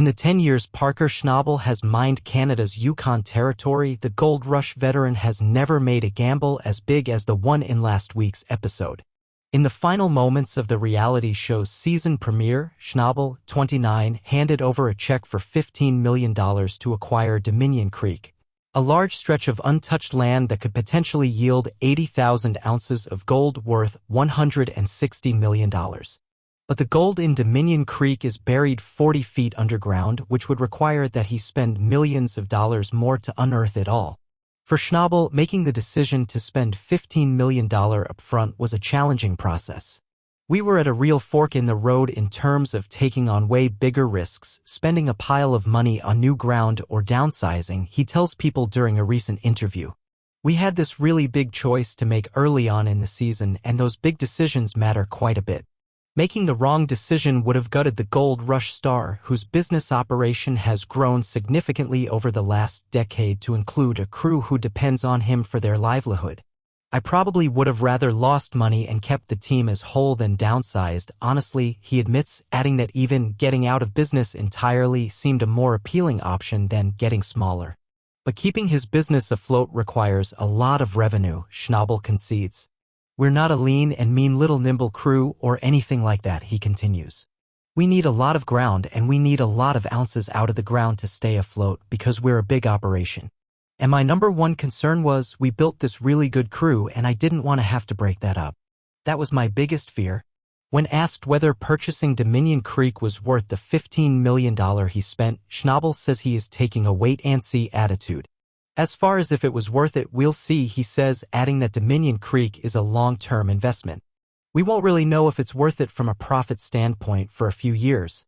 In the 10 years Parker Schnabel has mined Canada's Yukon territory, the Gold Rush veteran has never made a gamble as big as the one in last week's episode. In the final moments of the reality show's season premiere, Schnabel, 29, handed over a check for $15 million to acquire Dominion Creek, a large stretch of untouched land that could potentially yield 80,000 ounces of gold worth $160 million. But the gold in Dominion Creek is buried 40 feet underground, which would require that he spend millions of dollars more to unearth it all. For Schnabel, making the decision to spend $15 million upfront was a challenging process. We were at a real fork in the road in terms of taking on way bigger risks, spending a pile of money on new ground or downsizing, he tells People during a recent interview. We had this really big choice to make early on in the season, and those big decisions matter quite a bit. Making the wrong decision would have gutted the Gold Rush star, whose business operation has grown significantly over the last decade to include a crew who depends on him for their livelihood. I probably would have rather lost money and kept the team as whole than downsized, honestly, he admits, adding that even getting out of business entirely seemed a more appealing option than getting smaller. But keeping his business afloat requires a lot of revenue, Schnabel concedes. We're not a lean and mean little nimble crew or anything like that, he continues. We need a lot of ground and we need a lot of ounces out of the ground to stay afloat because we're a big operation. And my number one concern was we built this really good crew and I didn't want to have to break that up. That was my biggest fear. When asked whether purchasing Dominion Creek was worth the $15 million he spent, Schnabel says he is taking a wait-and-see attitude. As far as if it was worth it, we'll see, he says, adding that Dominion Creek is a long-term investment. We won't really know if it's worth it from a profit standpoint for a few years.